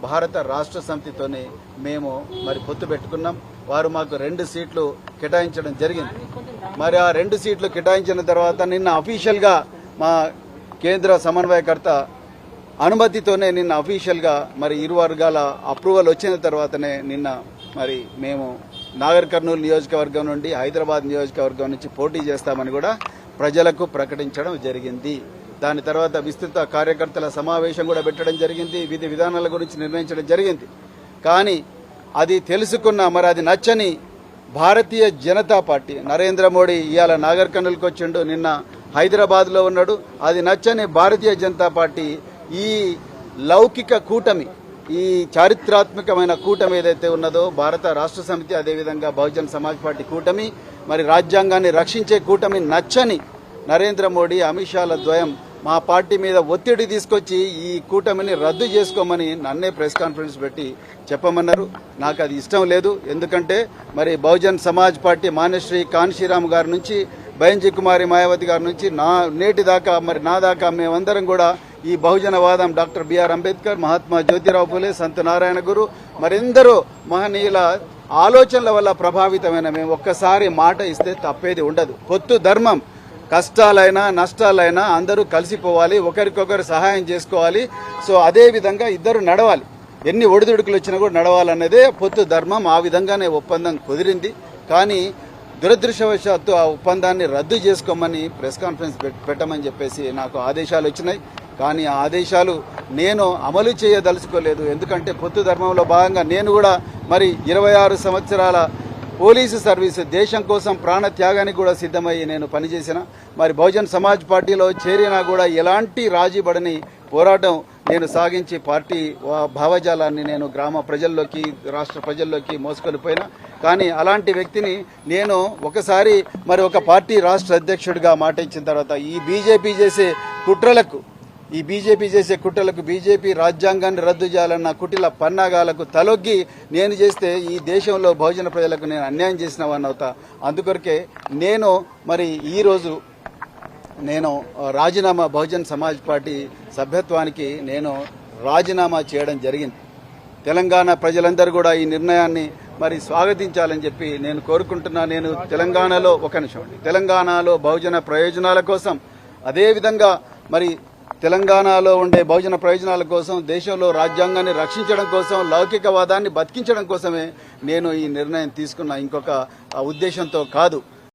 భారత రాష్ట్ర సమితితోనే మేము మరి పొత్తు పెట్టుకున్నాం. వారు మాకు 2 సీట్లు కేటాయించడం జరిగింది. మరి ఆ 2 సీట్లు కేటాయించిన తర్వాత నిన్న అఫీషియల్గా మా కేంద్ర సమన్వయకర్త అనుమతితోనే నిన్న అఫీషియల్గా మరి ఇరు వర్గాల అప్రూవల్ వచ్చిన తర్వాతనే నిన్న మరి మేము నాగర్ కర్నూలు నియోజకవర్గం నుండి హైదరాబాద్ నియోజకవర్గం నుంచి పోటీ చేస్తామని కూడా ప్రజలకు ప్రకటించడం జరిగింది. దాని తర్వాత విస్తృత కార్యకర్తల సమావేశం కూడా పెట్టడం జరిగింది. విధి విధానాల గురించి నిర్ణయించడం జరిగింది. కానీ అది తెలుసుకున్న మరి అది నచ్చని భారతీయ జనతా పార్టీ నరేంద్ర మోడీ ఇవాళ నాగర్ కర్నూలుకి వచ్చిండు, నిన్న హైదరాబాద్లో ఉన్నాడు. అది నచ్చని భారతీయ జనతా పార్టీ ఈ లౌకిక కూటమి, ఈ చారిత్రాత్మకమైన కూటమి ఏదైతే ఉన్నదో భారత రాష్ట్ర సమితి, అదేవిధంగా బహుజన్ సమాజ్ పార్టీ కూటమి, మరి రాజ్యాంగాన్ని రక్షించే కూటమి నచ్చని నరేంద్ర మోడీ అమిత్ షాల ద్వయం మా పార్టీ మీద ఒత్తిడి తీసుకొచ్చి ఈ కూటమిని రద్దు చేసుకోమని నన్నే ప్రెస్ కాన్ఫరెన్స్ పెట్టి చెప్పమన్నారు. నాకు అది ఇష్టం లేదు. ఎందుకంటే మరి బహుజన్ సమాజ్ పార్టీ మాన్యశ్రీ కాన్షీరామ్ గారి నుంచి బైంజీ కుమారి మాయావతి గారి నుంచి నేటి దాకా మరి నా దాకా మేమందరం కూడా ఈ బహుజనవాదం డాక్టర్ బిఆర్ అంబేద్కర్, మహాత్మా జ్యోతిరావు ఫులే, సంత్ నారాయణ గురు మరెందరో మహనీయుల ఆలోచనల వల్ల ప్రభావితమైన మేము ఒక్కసారి మాట ఇస్తే తప్పేది ఉండదు. పొత్తు ధర్మం, కష్టాలైనా నష్టాలైనా అందరూ కలిసిపోవాలి, ఒకరికొకరు సహాయం చేసుకోవాలి. సో అదే విధంగా ఇద్దరు నడవాలి, ఎన్ని ఒడిదుడుకులు వచ్చినా కూడా నడవాలన్నదే పొత్తు ధర్మం. ఆ విధంగానే ఒప్పందం కుదిరింది. కానీ దురదృష్టవశాత్తు ఆ ఒప్పందాన్ని రద్దు చేసుకోమని ప్రెస్ కాన్ఫరెన్స్ పెట్టమని చెప్పేసి నాకు ఆదేశాలు వచ్చినాయి. కానీ ఆ ఆదేశాలు నేను అమలు చేయదలుచుకోలేదు. ఎందుకంటే పొత్తు ధర్మంలో భాగంగా నేను కూడా మరి 26 సంవత్సరాల పోలీసు సర్వీసు, దేశం కోసం ప్రాణ త్యాగానికి కూడా సిద్ధమయ్యి నేను పనిచేసిన. మరి బహుజన్ సమాజ్ పార్టీలో చేరినా కూడా ఎలాంటి రాజీపడని పోరాటం నేను సాగించి పార్టీ భావజాలాన్ని నేను గ్రామ ప్రజల్లోకి, రాష్ట్ర ప్రజల్లోకి మోసుకొనిపోయినా. కానీ అలాంటి వ్యక్తిని నేను ఒకసారి మరి ఒక పార్టీ రాష్ట్ర అధ్యక్షుడిగా మాట ఇచ్చిన తర్వాత ఈ బీజేపీ చేసే కుట్రలకు బీజేపీ రాజ్యాంగాన్ని రద్దు చేయాలన్న కుటిల పన్నాగాలకు తలొగ్గి నేను చేస్తే ఈ దేశంలో బహుజన ప్రజలకు నేను అన్యాయం చేసిన వాడిని అవుతా. అందుకొరకే నేను మరి ఈరోజు నేను రాజీనామా, బహుజన్ సమాజ్ పార్టీ సభ్యత్వానికి నేను రాజీనామా చేయడం జరిగింది. తెలంగాణ ప్రజలందరూ కూడా ఈ నిర్ణయాన్ని మరి స్వాగతించాలని చెప్పి నేను కోరుకుంటున్నా. నేను తెలంగాణలో బహుజన ప్రయోజనాల కోసం, అదేవిధంగా మరి తెలంగాణలో ఉండే బహుజన ప్రయోజనాల కోసం, దేశంలో రాజ్యాంగాన్ని రక్షించడం కోసం, లౌకికవాదాన్ని బతికించడం కోసమే నేను ఈ నిర్ణయం తీసుకున్న, ఇంకొక ఉద్దేశంతో కాదు.